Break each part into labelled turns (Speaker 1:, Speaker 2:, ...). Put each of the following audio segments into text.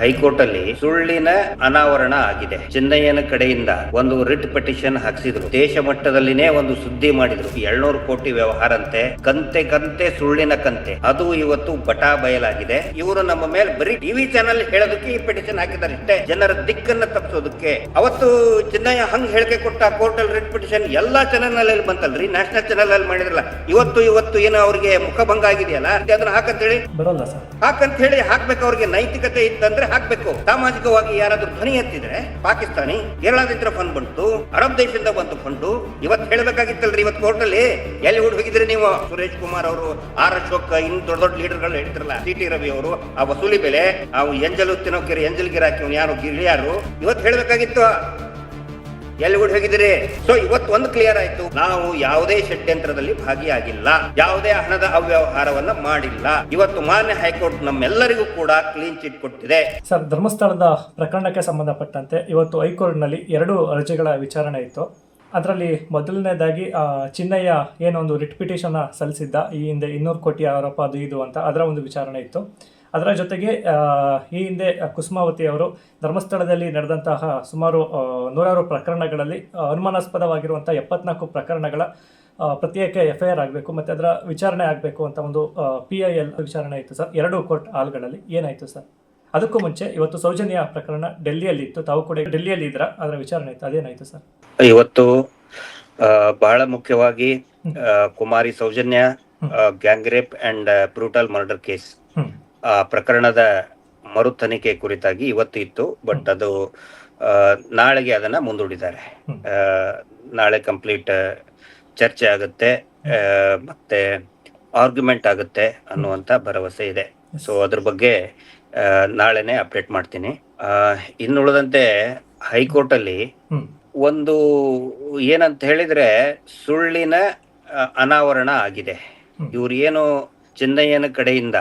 Speaker 1: High court ಅಲ್ಲಿ ಸುಳ್ಳಿನ ಅನಾವರಣ ಆಗಿದೆ. ಚೆನ್ನಯ್ಯನ ಕಡೆಯಿಂದ ಒಂದು ರಿಟ್ ಪಿಟಿಷನ್ ಹಾಕ್ಸಿದ್ರು. ದೇಶ ಮಟ್ಟದಲ್ಲಿನೇ ಒಂದು ಸುದ್ದಿ ಮಾಡಿದ್ರು. 700 ಕೋಟಿ ವ್ಯವಹಾರ ಅಂತೆ, ಕಂತೆ ಸುಳ್ಳಿನ ಕಂತೆ. ಅದು ಇವತ್ತು ಬಟಾ ಬಯಲಾಗಿದೆ. ಇವರು ನಮ್ಮ ಮೇಲೆ ಬರೀ ಟಿವಿ ಚಾನಲ್ ಹೇಳೋದಕ್ಕೆ ಈ ಪಿಟಿಷನ್ ಹಾಕಿದ್ದಾರೆ ಇಷ್ಟೇ, ಜನರ ದಿಕ್ಕನ್ನ ತಪ್ಪಿಸೋದಕ್ಕೆ. ಅವತ್ತು ಚೆನ್ನಯ್ಯ ಹಂಗ್ ಹೇಳಿಕೆ ಕೊಟ್ಟ ಕೋರ್ಟ್ ಅಲ್ಲಿ ರಿಟ್ ಪಿಟಿಷನ್ ಎಲ್ಲಾ ಚಾನಲ್ ನಲ್ಲಿ ಬಂತಲ್ರಿ, ನ್ಯಾಷನಲ್ ಚಾನಲ್ ಅಲ್ಲಿ ಮಾಡಿದ್ರಲ್ಲ. ಇವತ್ತು ಏನೋ ಅವ್ರಿಗೆ ಮುಖಭಂಗ ಆಗಿದೆಯಲ್ಲ, ಅದನ್ನ ಹಾಕಂತ ಹೇಳಿ
Speaker 2: ಬರೋಲ್ಲ ಸರ್,
Speaker 1: ಹಾಕಂತ ಹೇಳಿ ಹಾಕ್ಬೇಕು. ಅವ್ರಿಗೆ ನೈತಿಕತೆ ಇತ್ತಂದ್ರೆ ಹಾಕ್ಬೇಕು. ಸಾಮಾಜಿಕವಾಗಿ ಯಾರಾದ್ರೂ ಧ್ವನಿ ಎತ್ತಿದ್ರೆ, ಪಾಕಿಸ್ತಾನಿ ಕೇರಳದಿಂದ ಫಂಡ್ ಬಂತು, ಅರಬ್ ದೇಶದಿಂದ ಬಂತು ಫಂಡು. ಇವತ್ತು ಹೇಳ್ಬೇಕಾಗಿತ್ತಲ್ರಿ, ಇವತ್ತು ಕೋರ್ಟ್ ಅಲ್ಲಿ ಎಲ್ಲಿ ಹೋಗಿದ್ರಿ ನೀವು? ಸುರೇಶ್ ಕುಮಾರ್ ಅವರು, ಆರ್ ಅಶೋಕ್, ಇನ್ನು ದೊಡ್ಡ ಲೀಡರ್ಗಳು ಹೇಳ್ತಿರಲ್ಲ, ಟಿ ರವಿ ಅವರು, ಆ ವಸೂಲಿ ಬೆಲೆ, ಆ ಎಂಜಲು ತಿನ್ನೋಕೆರಿ ಎಂಜಲ್ ಗಿರಾಕಿ ಯಾರು ಗಿಳಿಯಾರು, ಇವತ್ತು ಹೇಳ್ಬೇಕಾಗಿತ್ತು. ಎಲ್ಲಿ ಹೋಗಿದ್ರಿ? ಸೊ ಇವತ್ತು ಒಂದು ಕ್ಲಿಯರ್ ಆಯ್ತು, ನಾವು ಯಾವುದೇ ಷಡ್ಯಂತ್ರದಲ್ಲಿ ಭಾಗಿಯಾಗಿಲ್ಲ, ಯಾವುದೇ ಹಣದ ಅವ್ಯವಹಾರವನ್ನ ಮಾಡಿಲ್ಲ. ಇವತ್ತು ಮಾನ್ಯ ಹೈಕೋರ್ಟ್ ನಮ್ಮೆಲ್ಲರಿಗೂ ಕೂಡ ಕ್ಲೀನ್ ಚಿಟ್ ಕೊಟ್ಟಿದೆ.
Speaker 2: ಸರ್, ಧರ್ಮಸ್ಥಳದ ಪ್ರಕರಣಕ್ಕೆ ಸಂಬಂಧಪಟ್ಟಂತೆ ಇವತ್ತು ಹೈಕೋರ್ಟ್ ನಲ್ಲಿ 2 ಅರ್ಜಿಗಳ ವಿಚಾರಣೆ ಇತ್ತು. ಅದರಲ್ಲಿ ಮೊದಲನೇದಾಗಿ ಚಿನ್ನಯ್ಯ ಏನೊಂದು ರಿಟ್ ಪಿಟಿಷನ್ ಸಲ್ಲಿಸಿದ್ದ, ಈ ಹಿಂದೆ 200 ಕೋಟಿ ಆರೋಪ ಅದು ಇದು ಅಂತ, ಅದರ ಒಂದು ವಿಚಾರಣೆ ಇತ್ತು. ಅದರ ಜೊತೆಗೆ ಈ ಹಿಂದೆ ಕುಸುಮಾವತಿ ಅವರು ಧರ್ಮಸ್ಥಳದಲ್ಲಿ ನಡೆದಂತಹ ಸುಮಾರು 100 ಪ್ರಕರಣಗಳಲ್ಲಿ ಅನುಮಾನಾಸ್ಪದವಾಗಿರುವಂಥ 74 ಪ್ರಕರಣಗಳ ಪ್ರತ್ಯೇಕ FIR ಆಗಬೇಕು ಮತ್ತು ಅದರ ವಿಚಾರಣೆ ಆಗಬೇಕು ಅಂತ ಒಂದು PIL ವಿಚಾರಣೆ ಇತ್ತು ಸರ್, 2 ಕೋರ್ಟ್ ಹಾಲ್ಗಳಲ್ಲಿ. ಏನಾಯಿತು ಸರ್? ಅದಕ್ಕೂ ಮುಂಚೆ ಇವತ್ತು ಸೌಜನ್ಯ ಪ್ರಕರಣ ಡೆಲ್ಲಿಯಲ್ಲಿ ಇತ್ತು, ತಾವು ಕೂಡ ಡೆಲ್ಲಿಯಲ್ಲಿ ಇದ್ರ, ಅದರ ವಿಚಾರಣೆ ಇತ್ತು, ಅದೇನಾಯಿತು ಸರ್?
Speaker 1: ಇವತ್ತು ಬಹಳ ಮುಖ್ಯವಾಗಿ ಕುಮಾರಿ Soujanya gang rape and brutal murder case ಪ್ರಕರಣದ ಮರು ತನಿಖೆ ಕುರಿತಾಗಿ ಇವತ್ತು ಇತ್ತು. ಬಟ್ ಅದು ನಾಳೆಗೆ ಅದನ್ನ ಮುಂದೂಡಿದ್ದಾರೆ. ನಾಳೆ ಕಂಪ್ಲೀಟ್ ಚರ್ಚೆ ಆಗುತ್ತೆ, ಮತ್ತೆ ಆರ್ಗ್ಯುಮೆಂಟ್ ಆಗುತ್ತೆ ಅನ್ನುವಂತ ಭರವಸೆ ಇದೆ. ಸೊ ಅದ್ರ ಬಗ್ಗೆ ನಾಳೆನೆ ಅಪ್ಡೇಟ್ ಮಾಡ್ತೀನಿ. ಇನ್ನುಳಿದಂತೆ ಹೈಕೋರ್ಟ್ ಅಲ್ಲಿ ಒಂದು ಏನಂತ ಹೇಳಿದ್ರೆ, ಸುಳ್ಳಿನ ಅನಾವರಣ ಆಗಿದೆ. ಇವ್ರು ಏನು ಚೆನ್ನಯ್ಯನ ಕಡೆಯಿಂದ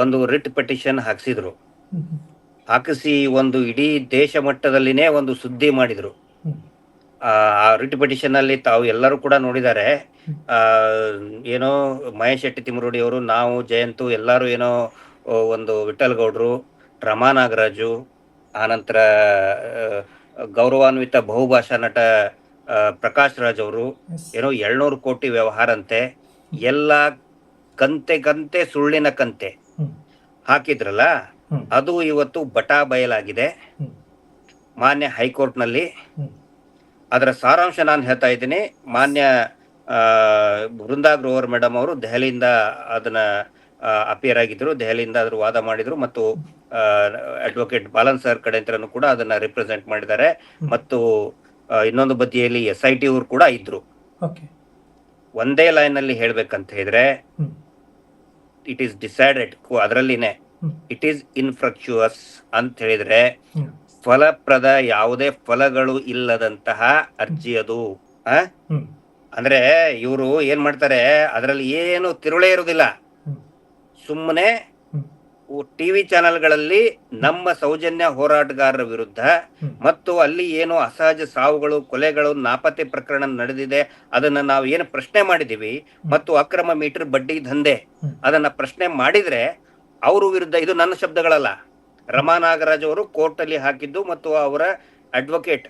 Speaker 1: ಒಂದು ರಿಟ್ ಪಿಟಿಷನ್ ಹಾಕ್ಸಿದ್ರು, ಹಾಕಿಸಿ ಒಂದು ಇಡೀ ದೇಶ ಮಟ್ಟದಲ್ಲಿನೇ ಒಂದು ಸುದ್ದಿ ಮಾಡಿದ್ರು. ಆ ರಿಟ್ ಪಿಟಿಷನ್ ಅಲ್ಲಿ ತಾವು ಎಲ್ಲರೂ ಕೂಡ ನೋಡಿದ್ದಾರೆ. ಏನೋ ಮಹೇಶ್ ಶೆಟ್ಟಿ ತಿಮರೋಡಿ ಅವರು, ನಾವು ಜಯಂತು ಎಲ್ಲಾರು, ಏನೋ ಒಂದು ವಿಠಲ್ ಗೌಡ್ರು, ರಮಾ ನಾಗರಾಜು, ಆನಂತರ ಗೌರವಾನ್ವಿತ ಬಹುಭಾಷಾ ನಟ ಪ್ರಕಾಶ್ ರಾಜ್ ಅವರು, ಏನೋ 700 ಕೋಟಿ ವ್ಯವಹಾರ ಅಂತೆ, ಎಲ್ಲ ಕಂತೆ ಸುಳ್ಳಿನ ಕಂತೆ ಹಾಕಿದ್ರಲ್ಲ, ಅದು ಇವತ್ತು ಬಟಾ ಬಯಲಾಗಿದೆ ಮಾನ್ಯ ಹೈಕೋರ್ಟ್ ನಲ್ಲಿ. ಅದರ ಸಾರಾಂಶ ನಾನು ಹೇಳ್ತಾ ಇದ್ದೀನಿ. ಮಾನ್ಯ ವೃಂದಾ ಗ್ರೋವರ್ ಮೇಡಮ್ ಅವರು ದೆಹಲಿಯಿಂದ ಅದನ್ನ ಅಪಿಯರ್ ಆಗಿದ್ರು, ದೆಹಲಿಯಿಂದ ಅದ್ರ ವಾದ ಮಾಡಿದ್ರು, ಮತ್ತು ಅಡ್ವೊಕೇಟ್ ಬಾಲನ್ ಸರ್ ಕಡೆ ಅಂತನೂ ಕೂಡ ಅದನ್ನ ರಿಪ್ರೆಸೆಂಟ್ ಮಾಡಿದ್ದಾರೆ. ಮತ್ತು ಇನ್ನೊಂದು ಬದಿಯಲ್ಲಿ SIT ಅವರು ಕೂಡ ಇದ್ರು. ಒಂದೇ ಲೈನ್ ಅಲ್ಲಿ ಹೇಳ್ಬೇಕಂತ ಹೇಳಿದ್ರೆ, ಇಟ್ ಈಸ್ ಡಿಸೈಡೆಡ್, ಅದರಲ್ಲಿನೇ ಇಟ್ ಈಸ್ ಇನ್ಫ್ರಕ್ಚುಯಸ್ ಅಂತ ಹೇಳಿದ್ರೆ, ಫಲಪ್ರದ ಯಾವುದೇ ಫಲಗಳು ಇಲ್ಲದಂತಹ ಅರ್ಜಿ ಅದು. ಅಂದ್ರೆ ಇವರು ಏನ್ ಮಾಡ್ತಾರೆ, ಅದರಲ್ಲಿ ಏನು ತಿರುಳೇ ಇರುವುದಿಲ್ಲ. ಸುಮ್ಮನೆ ಟಿವಿ ಚಾನೆಲ್ಗಳಲ್ಲಿ ನಮ್ಮ ಸೌಜನ್ಯ ಹೋರಾಟಗಾರರ ವಿರುದ್ಧ, ಮತ್ತು ಅಲ್ಲಿ ಏನು ಅಸಹಜ ಸಾವುಗಳು, ಕೊಲೆಗಳು, ನಾಪತ್ತೆ ಪ್ರಕರಣ ನಡೆದಿದೆ, ಅದನ್ನ ನಾವು ಏನು ಪ್ರಶ್ನೆ ಮಾಡಿದೀವಿ, ಮತ್ತು ಅಕ್ರಮ ಮೀಟರ್ ಬಡ್ಡಿ ದಂಧೆ ಅದನ್ನ ಪ್ರಶ್ನೆ ಮಾಡಿದ್ರೆ ಅವ್ರ ವಿರುದ್ಧ, ಇದು ನನ್ನ ಶಬ್ದಗಳಲ್ಲ, ರಮಾ ನಾಗರಾಜ್ ಅವರು ಕೋರ್ಟ್ ಅಲ್ಲಿ ಹಾಕಿದ್ದು ಮತ್ತು ಅವರ ಅಡ್ವೊಕೇಟ್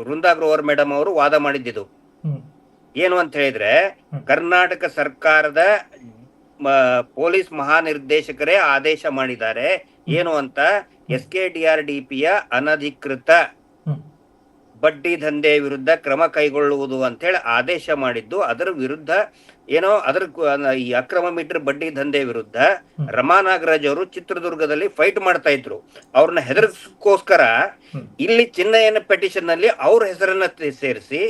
Speaker 1: ವೃಂದಾ ಗ್ರೋವರ್ ಮೇಡಮ್ ಅವರು ವಾದ ಮಾಡಿದ್ದು ಏನು ಅಂತ ಹೇಳಿದ್ರೆ, ಕರ್ನಾಟಕ ಸರ್ಕಾರದ ಪೊಲೀಸ್ ಮಹಾನಿರ್ದೇಶಕರೇ ಆದೇಶ ಮಾಡಿದ್ದಾರೆ ಏನು ಅಂತ, SKDRDP ಅನಧಿಕೃತ ಬಡ್ಡಿ ದಂಧೆ ವಿರುದ್ಧ ಕ್ರಮ ಕೈಗೊಳ್ಳುವುದು ಅಂತ ಹೇಳಿ ಆದೇಶ ಮಾಡಿದ್ದು. ಅದರ ವಿರುದ್ಧ ಏನೋ ಈ ಅಕ್ರಮ ಮೀಟರ್ ಬಡ್ಡಿ ದಂಧೆ ವಿರುದ್ಧ ರಮಾ ನಾಗರಾಜ್ ಅವರು ಚಿತ್ರದುರ್ಗದಲ್ಲಿ ಫೈಟ್ ಮಾಡ್ತಾ ಇದ್ರು. ಅವ್ರನ್ನ ಹೆದರ್ಸ್ಕೋಸ್ಕರ ಇಲ್ಲಿ ಚಿನ್ನಯ್ಯನ ಪಿಟಿಷನ್ ನಲ್ಲಿ ಅವ್ರ ಹೆಸರನ್ನ ಸೇರಿಸಿ,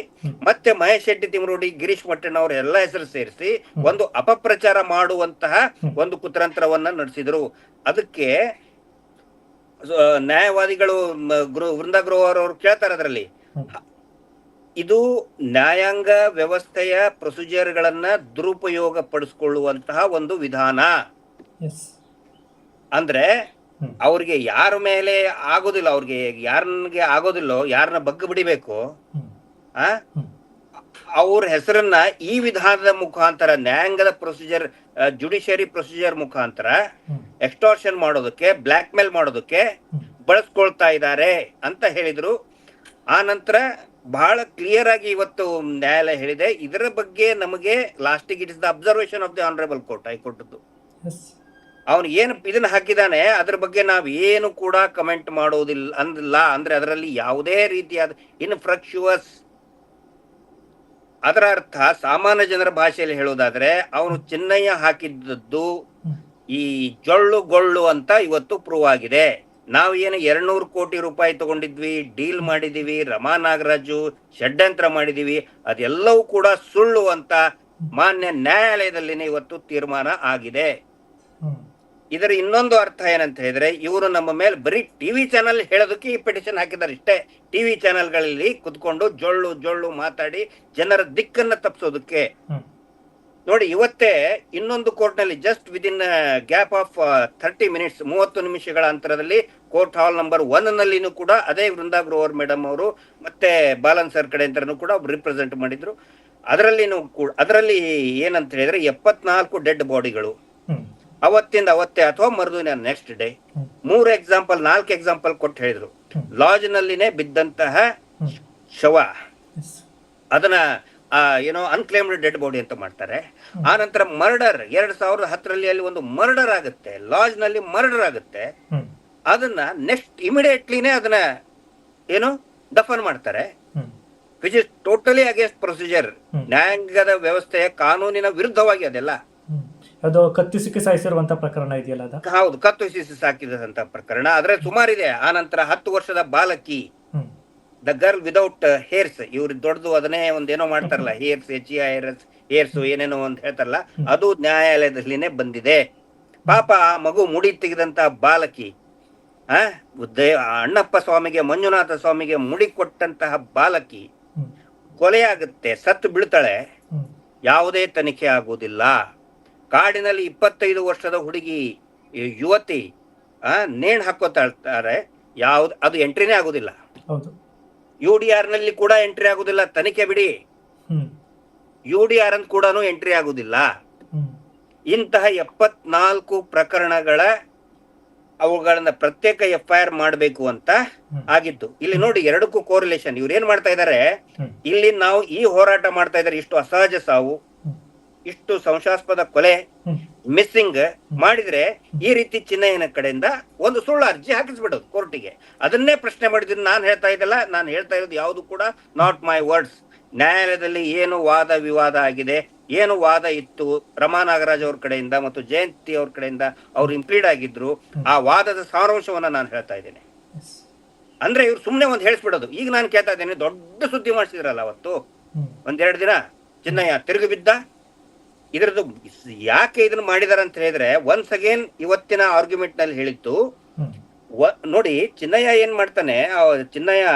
Speaker 1: ಮತ್ತೆ ಮಹೇಶ್ ಶೆಟ್ಟಿ ತಿಮರೋಡಿ, ಗಿರೀಶ್ ಮಟ್ಟಣ್ಣ ಅವ್ರ ಎಲ್ಲಾ ಹೆಸರು ಸೇರಿಸಿ ಒಂದು ಅಪಪ್ರಚಾರ ಮಾಡುವಂತಹ ಒಂದು ಕುತಂತ್ರವನ್ನ ನಡೆಸಿದ್ರು. ಅದಕ್ಕೆ ನ್ಯಾಯವಾದಿಗಳು ವೃಂದಾ ಗ್ರೋವರ್ ಅವರು ಕೇಳ್ತಾರೆ, ಅದರಲ್ಲಿ ಇದು ನ್ಯಾಯಾಂಗ ವ್ಯವಸ್ಥೆಯ ಪ್ರೊಸೀಜರ್ಗಳನ್ನ ದುರುಪಯೋಗ ಪಡಿಸ್ಕೊಳ್ಳುವಂತಹ ಒಂದು ವಿಧಾನ. ಅಂದ್ರೆ ಅವ್ರಿಗೆ ಯಾರ ಮೇಲೆ ಆಗೋದಿಲ್ಲ, ಅವ್ರಿಗೆ ಯಾರನ್ಗೆ ಆಗೋದಿಲ್ಲೋ, ಯಾರನ್ನ ಬಗ್ಗ ಬಿಡಿಬೇಕು, ಅವ್ರ ಹೆಸರನ್ನ ಈ ವಿಧಾನದ ಮುಖಾಂತರ, ನ್ಯಾಯಾಂಗದ ಪ್ರೊಸೀಜರ್ ಜುಡಿಷಿಯರಿ ಪ್ರೊಸೀಜರ್ ಮುಖಾಂತರ ಎಕ್ಸ್ಟಾರ್ಷನ್ ಮಾಡೋದಕ್ಕೆ, ಬ್ಲ್ಯಾಕ್ ಮೇಲ್ ಮಾಡೋದಕ್ಕೆ ಬಳಸ್ಕೊಳ್ತಾ ಇದ್ದಾರೆ ಅಂತ ಹೇಳಿದ್ರು. ಆ ನಂತರ ಬಹಳ ಕ್ಲಿಯರ್ ಆಗಿ ಇವತ್ತು ನ್ಯಾಯಾಲಯ ಹೇಳಿದೆ, ಇದರ ಬಗ್ಗೆ ನಮಗೆ ಲಾಸ್ಟಿಗೆ it is the observation of the honourable court, ಹೈಕೋರ್ಟ್ದು. ಅವನು ಏನು ಇದನ್ನ ಹಾಕಿದಾನೆ ಅದ್ರ ಬಗ್ಗೆ ನಾವು ಏನು ಕೂಡ ಕಮೆಂಟ್ ಮಾಡೋದಿಲ್ಲ ಅಂದಿಲ್ಲ. ಅಂದ್ರೆ ಅದರಲ್ಲಿ ಯಾವುದೇ ರೀತಿಯಾದ ಇನ್ಫ್ರಕ್ಚುವಸ್, ಅದರ ಅರ್ಥ ಸಾಮಾನ್ಯ ಜನರ ಭಾಷೆಯಲ್ಲಿ ಹೇಳೋದಾದ್ರೆ ಅವನು ಚಿನ್ನಯ್ಯ ಹಾಕಿದ್ದದ್ದು ಈ ಜೊಳ್ಳು ಗೊಳ್ಳು ಅಂತ ಇವತ್ತು ಪ್ರೂವ್ ಆಗಿದೆ. ನಾವು ಏನು 200 ಕೋಟಿ ರೂಪಾಯಿ ತಗೊಂಡಿದ್ವಿ, ಡೀಲ್ ಮಾಡಿದೀವಿ, ರಮಾ ನಾಗರಾಜು ಷಡ್ಯಂತ್ರ ಮಾಡಿದೀವಿ, ಅದೆಲ್ಲವೂ ಕೂಡ ಸುಳ್ಳು ಅಂತ ಮಾನ್ಯ ನ್ಯಾಯಾಲಯದಲ್ಲಿನೇ ಇವತ್ತು ತೀರ್ಮಾನ ಆಗಿದೆ. ಇದರ ಇನ್ನೊಂದು ಅರ್ಥ ಏನಂತ ಹೇಳಿದ್ರೆ, ಇವರು ನಮ್ಮ ಮೇಲೆ ಬರೀ ಟಿವಿ ಚಾನೆಲ್ ಹೇಳೋದಕ್ಕೆ ಈ ಪಿಟಿಷನ್ ಹಾಕಿದ್ದಾರೆ ಇಷ್ಟೇ. ಟಿವಿ ಚಾನೆಲ್ಗಳಲ್ಲಿ ಕುತ್ಕೊಂಡು ಜೊಳ್ಳು ಜೊಳ್ಳು ಮಾತಾಡಿ ಜನರ ದಿಕ್ಕನ್ನ ತಪ್ಪಿಸೋದಕ್ಕೆ. ನೋಡಿ, ಇವತ್ತೇ ಇನ್ನೊಂದು ಕೋರ್ಟ್ ನಲ್ಲಿ just within gap of 30 minutes, 30 ನಿಮಿಷಗಳ ಅಂತರದಲ್ಲಿ ಕೋರ್ಟ್ ಹಾಲ್ ನಂಬರ್ 1 ನಲ್ಲಿನೂ ಕೂಡ ಅದೇ ವೃಂದಾ ಗ್ರೋವರ್ ಮೇಡಮ್ ಅವರು ಮತ್ತೆ ಬಾಲನ್ ಸರ್ ಕಡೆ ಅಂತನೂ ಕೂಡ ರಿಪ್ರೆಸೆಂಟ್ ಮಾಡಿದ್ರು. ಅದರಲ್ಲಿ ಏನಂತ ಹೇಳಿದ್ರೆ 74 ಡೆಡ್ ಬಾಡಿಗಳು ಅವತ್ತಿಂದ ಅವತ್ತೇ ಅಥವಾ ಮರುದಿನ ನೆಕ್ಸ್ಟ್ ಡೇ 4 ಎಕ್ಸಾಂಪಲ್ ಕೊಟ್ಟು ಹೇಳಿದ್ರು. ಲಾಜ್ ನಲ್ಲಿನೇ ಬಿದ್ದಂತಹ ಶವ, ಅದನ್ನ ಏನೋ ಅನ್ಕ್ಲೇಮ್ಡ್ ಡೆಡ್ ಬಾಡಿ ಅಂತ ಮಾಡ್ತಾರೆ. ಆ ನಂತರ ಮರ್ಡರ್ 2010ರಲ್ಲಿ ಅಲ್ಲಿ ಒಂದು ಮರ್ಡರ್ ಆಗುತ್ತೆ, ಲಾಜ್ ನಲ್ಲಿ ಮರ್ಡರ್ ಆಗುತ್ತೆ. ಅದನ್ನ ನೆಕ್ಸ್ಟ್ ಇಮಿಡಿಯೇಟ್ಲಿನೇ ಅದನ್ನ ಏನು ದಫನ್ ಮಾಡ್ತಾರೆ, which is totally against procedure. ನ್ಯಾಯಾಂಗದ ವ್ಯವಸ್ಥೆಯ ಕಾನೂನಿನ ವಿರುದ್ಧವಾಗಿ ಅದೆಲ್ಲ.
Speaker 2: ಅದು ಕತ್ತಿ ಸಿಕ್ಕಿ ಸಾಯಿಸಿರುವಂತ ಪ್ರಕರಣ ಇದೆಯಲ್ಲ ಅದು?
Speaker 1: ಹೌದು, ಕತ್ತು ಸಿಕ್ಕಿ ಸಾಕಿದಂತ ಪ್ರಕರಣ. ಆದ್ರೆ ಸುಮಾರಿದೆ. ಆ ನಂತರ 10 ವರ್ಷದ ಬಾಲಕಿ, ದ ಗರ್ಲ್ ವಿದೌಟ್ ಹೇರ್ಸ್, ಇವ್ರು ದೊಡ್ಡದು ಅದನ್ನೇ ಒಂದೇನೋ ಮಾಡ್ತಾರಲ್ಲ, ಹೇರ್ಸ್ ಹೇರ್ಸ್ ಏನೇನೋ ಅಂತ ಹೇಳ್ತಾರಲ್ಲ, ಅದು ನ್ಯಾಯಾಲಯದಲ್ಲಿನೇ ಬಂದಿದೆ. ಪಾಪ ಆ ಮಗು ಮುಡಿ ತೆಗೆದಂತ ಬಾಲಕಿ, ಅಣ್ಣಪ್ಪ ಸ್ವಾಮಿಗೆ, ಮಂಜುನಾಥ ಸ್ವಾಮಿಗೆ ಮುಡಿ ಕೊಟ್ಟಂತಹ ಬಾಲಕಿ ಕೊಲೆಯಾಗುತ್ತೆ, ಸತ್ತು ಬೀಳ್ತಾಳೆ. ಯಾವುದೇ ತನಿಖೆ ಆಗುವುದಿಲ್ಲ. ಕಾಡಿನಲ್ಲಿ 25 ವರ್ಷದ ಹುಡುಗಿ, ಯುವತಿ ನೇಣು ಹಾಕೋತಾಳ್ತಾರೆ, ಅದು ಎಂಟ್ರಿನೇ ಆಗುದಿಲ್ಲ. UDR ನಲ್ಲಿ ಕೂಡ ಎಂಟ್ರಿ ಆಗುದಿಲ್ಲ. ತನಿಖೆ ಬಿಡಿ, UDR ಅಂತ ಕೂಡ ಎಂಟ್ರಿ ಆಗುದಿಲ್ಲ. ಇಂತಹ 74 ಪ್ರಕರಣಗಳ ಅವುಗಳನ್ನ ಪ್ರತ್ಯೇಕ FIR ಮಾಡಬೇಕು ಅಂತ ಆಗಿತ್ತು. ಇಲ್ಲಿ ನೋಡಿ, ಎರಡಕ್ಕೂ ಕೋರಿಲೇಷನ್. ಇವ್ರು ಏನ್ ಮಾಡ್ತಾ ಇದಾರೆ, ಇಲ್ಲಿ ನಾವು ಈ ಹೋರಾಟ ಮಾಡ್ತಾ ಇದಾರೆ, ಇಷ್ಟು ಅಸಹಜ ಸಾವು, ಇಷ್ಟು ಸಂಶಯಾಸ್ಪದ ಕೊಲೆ, ಮಿಸ್ಸಿಂಗ್ ಮಾಡಿದ್ರೆ ಈ ರೀತಿ ಚಿನ್ನಯ್ಯನ ಕಡೆಯಿಂದ ಒಂದು ಸುಳ್ಳು ಅರ್ಜಿ ಹಾಕಿಸ್ಬಿಡೋದು ಕೋರ್ಟಿಗೆ. ಅದನ್ನೇ ಪ್ರಶ್ನೆ ಮಾಡಿದ್ರೆ ನಾನು ಹೇಳ್ತಾ ಇರೋದು ಯಾವುದು ಕೂಡ ನಾಟ್ ಮೈ ವರ್ಡ್ಸ್. ನ್ಯಾಯಾಲಯದಲ್ಲಿ ಏನು ವಾದ ವಿವಾದ ಆಗಿದೆ, ಏನು ವಾದ ಇತ್ತು ರಮಾ ನಾಗರಾಜ್ ಅವ್ರ ಕಡೆಯಿಂದ ಮತ್ತು ಜಯಂತಿ ಅವ್ರ ಕಡೆಯಿಂದ ಅವ್ರು ಇಂಪ್ಲೀಡ್ ಆಗಿದ್ರು, ಆ ವಾದದ ಸಾರಾಂಶವನ್ನ ನಾನು ಹೇಳ್ತಾ ಇದ್ದೇನೆ. ಅಂದ್ರೆ ಇವ್ರು ಸುಮ್ನೆ ಒಂದು ಹೇಳಿಸ್ಬಿಡೋದು. ಈಗ ನಾನು ಕೇಳ್ತಾ ಇದ್ದೇನೆ, ದೊಡ್ಡ ಸುದ್ದಿ ಮಾಡಿಸಿದ್ರಲ್ಲ ಅವತ್ತು, 1-2 ದಿನ ಚಿನ್ನಯ್ಯ ತಿರುಗಿ ಬಿದ್ದ. ಇದ್ರದ್ದು ಯಾಕೆ ಇದನ್ನ ಮಾಡಿದಾರ ಅಂತ ಹೇಳಿದ್ರೆ, ಒನ್ಸ್ ಅಗೇನ್ ಇವತ್ತಿನ ಆರ್ಗ್ಯುಮೆಂಟ್ ನಲ್ಲಿ ಹೇಳಿತ್ತು. ನೋಡಿ, ಚಿನ್ನಯ್ಯ ಏನ್ ಮಾಡ್ತಾನೆ, ಚಿನ್ನಯ್ಯ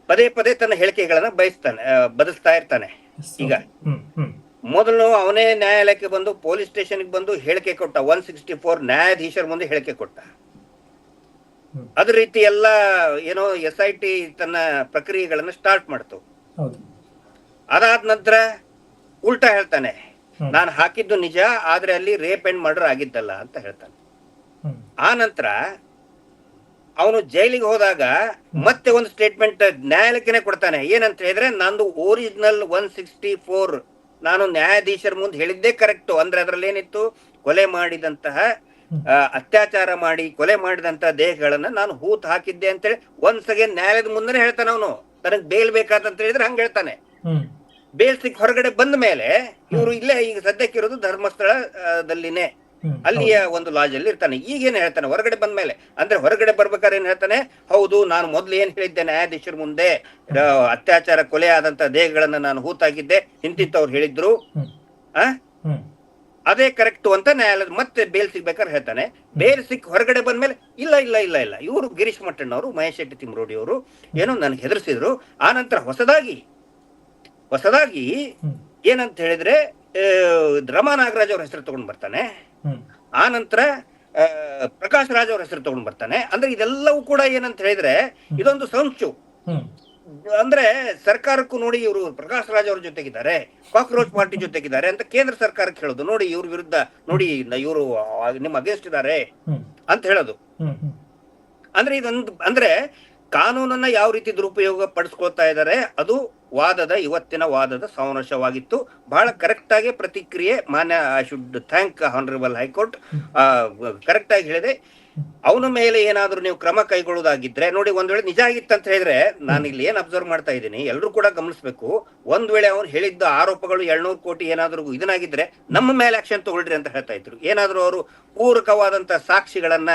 Speaker 1: ಪದೇ ಪದೇ ತನ್ನ ಹೇಳಿಕೆಗಳನ್ನ ಬದಲಿಸ್ತಾ ಇರ್ತಾನೆ. ಈಗ ಮೊದಲು ಅವನೇ ನ್ಯಾಯಾಲಯಕ್ಕೆ ಬಂದು, ಪೊಲೀಸ್ ಸ್ಟೇಷನ್ಗೆ ಬಂದು ಹೇಳಿಕೆ ಕೊಟ್ಟ, 164 ನ್ಯಾಯಾಧೀಶರ ಮುಂದೆ ಹೇಳಿಕೆ ಕೊಟ್ಟ. ಅದ ರೀತಿ ಎಲ್ಲ ಏನೋ SIT ತನ್ನ ಪ್ರಕ್ರಿಯೆಗಳನ್ನ ಸ್ಟಾರ್ಟ್ ಮಾಡ್ತು. ಅದಾದ ನಂತರ ಉಲ್ಟಾ ಹೇಳ್ತಾನೆ, ನಾನು ಹಾಕಿದ್ದು ನಿಜ, ಆದ್ರೆ ಅಲ್ಲಿ ರೇಪ್ ಅಂಡ್ ಮರ್ಡರ್ ಆಗಿದ್ದಲ್ಲ ಅಂತ ಹೇಳ್ತಾನೆ. ಆ ನಂತರ ಅವನು ಜೈಲಿಗೆ ಹೋದಾಗ ಮತ್ತೆ ಒಂದು ಸ್ಟೇಟ್ಮೆಂಟ್ ನ್ಯಾಯಾಲಯಕ್ಕೆ ಕೊಡ್ತಾನೆ. ಏನಂತ ಹೇಳಿದ್ರೆ, ನಂದು ಒರಿಜಿನಲ್ 164 ನಾನು ನ್ಯಾಯಾಧೀಶರ ಮುಂದೆ ಹೇಳಿದ್ದೇ ಕರೆಕ್ಟು. ಅಂದ್ರೆ ಅದ್ರಲ್ಲಿ ಏನಿತ್ತು, ಕೊಲೆ ಮಾಡಿದಂತಹ ಅತ್ಯಾಚಾರ ಮಾಡಿ ಕೊಲೆ ಮಾಡಿದಂತಹ ದೇಹಗಳನ್ನ ನಾನು ಹೂತ್ ಹಾಕಿದ್ದೆ ಅಂತೇಳಿ ಒನ್ಸ್ ಅಗೇನ್ ನ್ಯಾಯಾಲಯದ ಮುಂದೆ ಹೇಳ್ತಾನೆ. ಅವನು ತನಗ್ ಬೇಲ್ ಬೇಕಾದಂತ ಹೇಳಿದ್ರೆ ಹಂಗ ಹೇಳ್ತಾನೆ. ಬೇಲ್ ಸಿಕ್ ಹೊರಗಡೆ ಬಂದ ಮೇಲೆ ಇವರು ಇಲ್ಲೇ ಈಗ ಸದ್ಯಕ್ಕಿರೋದು ಧರ್ಮಸ್ಥಳದಲ್ಲಿನೇ, ಅಲ್ಲಿಯ ಒಂದು ಲಾಜ್ ಅಲ್ಲಿ ಇರ್ತಾನೆ. ಈಗೇನ್ ಹೇಳ್ತಾನೆ ಹೊರಗಡೆ ಬಂದ ಮೇಲೆ, ಅಂದ್ರೆ ಹೊರಗಡೆ ಬರ್ಬೇಕಾದ್ರೆ ಏನ್ ಹೇಳ್ತಾನೆ, ಹೌದು ನಾನು ಮೊದ್ಲು ಏನ್ ಹೇಳಿದ್ದೆ ನ್ಯಾಯಾಧೀಶರ ಮುಂದೆ, ಅತ್ಯಾಚಾರ ಕೊಲೆ ಆದಂತ ದೇಹಗಳನ್ನ ನಾನು ಹೂತಾಗಿದ್ದೆ, ಇಂತಿಂತವ್ರು ಹೇಳಿದ್ರು, ಅದೇ ಕರೆಕ್ಟು ಅಂತ ನ್ಯಾಯಾಲಯ ಮತ್ತೆ ಬೇಲ್ ಸಿಗ್ಬೇಕಾದ್ರೆ ಹೇಳ್ತಾನೆ. ಬೇಲ್ ಸಿಕ್ ಹೊರಗಡೆ ಬಂದ್ಮೇಲೆ ಇಲ್ಲ ಇಲ್ಲ ಇಲ್ಲ ಇಲ್ಲ ಇವರು ಗಿರೀಶ್ ಮಟ್ಟಣ್ಣವರು, ಮಹೇಶ್ ಶೆಟ್ಟಿ ತಿಮ್ರೋಡಿ ಅವರು ಏನೋ ನನ್ಗೆ ಹೆದರ್ಸಿದ್ರು. ಆ ನಂತರ ಹೊಸದಾಗಿ ಏನಂತ ಹೇಳಿದ್ರೆ ರಮಾ ನಾಗರಾಜ್ ಅವ್ರ ಹೆಸರು ತಗೊಂಡ್ ಬರ್ತಾನೆ. ಆ ನಂತರ ಪ್ರಕಾಶ್ ರಾಜ್ ಅವ್ರ ಹೆಸರು ತಗೊಂಡ್ ಬರ್ತಾನೆ. ಅಂದ್ರೆ ಇದೆಲ್ಲವೂ ಕೂಡ ಏನಂತ ಹೇಳಿದ್ರೆ ಇದೊಂದು ಸಂಚು. ಅಂದ್ರೆ ಸರ್ಕಾರಕ್ಕೂ ನೋಡಿ ಇವರು ಪ್ರಕಾಶ್ ರಾಜ್ ಅವ್ರ ಜೊತೆಗಿದ್ದಾರೆ, ಕಾಕ್ರೋಚ್ ಪಾರ್ಟಿ ಜೊತೆಗಿದ್ದಾರೆ ಅಂತ ಕೇಂದ್ರ ಸರ್ಕಾರಕ್ಕೆ ಹೇಳೋದು, ನೋಡಿ ಇವ್ರ ವಿರುದ್ಧ ನೋಡಿ ಇವರು ನಿಮ್ಮ ಅಗೇನ್ಸ್ಟ್ ಇದ್ದಾರೆ ಅಂತ ಹೇಳೋದು. ಅಂದ್ರೆ ಇದೊಂದು ಅಂದ್ರೆ ಕಾನೂನನ್ನ ಯಾವ ರೀತಿ ದುರುಪಯೋಗ ಪಡಿಸ್ಕೊಳ್ತಾ ಇದ್ದಾರೆ, ಅದು ಇವತ್ತಿನ ವಾದದ ಸಾರಾಂಶವಾಗಿತ್ತು. ಬಹಳ ಕರೆಕ್ಟ್ ಆಗಿ ಪ್ರತಿಕ್ರಿಯೆ ಮಾನ್ಯ I should thank honourable high court correct ಆಗಿ ಹೇಳಿದೆ. ಅವನ ಮೇಲೆ ಏನಾದ್ರೂ ನೀವು ಕ್ರಮ ಕೈಗೊಳ್ಳೋದಾಗಿದ್ರೆ ನೋಡಿ, ಒಂದ್ ವೇಳೆ ನಿಜ ಆಗಿತ್ತಂತ ಹೇಳಿದ್ರೆ, ನಾನು ಇಲ್ಲಿ ಏನ್ ಅಬ್ಸರ್ವ್ ಮಾಡ್ತಾ ಇದ್ದೀನಿ, ಎಲ್ಲರೂ ಕೂಡ ಗಮನಿಸಬೇಕು, ಒಂದ್ ವೇಳೆ ಅವ್ರು ಹೇಳಿದ್ದ ಆರೋಪಗಳು 700 ಕೋಟಿ ಏನಾದ್ರೂ ಇದನ್ನಾಗಿದ್ರೆ ನಮ್ಮ ಮೇಲೆ ಆಕ್ಷನ್ ತಗೊಳ್ರಿ ಅಂತ ಹೇಳ್ತಾ ಇದ್ರು. ಏನಾದ್ರೂ ಅವರು ಪೂರಕವಾದಂತ ಸಾಕ್ಷಿಗಳನ್ನ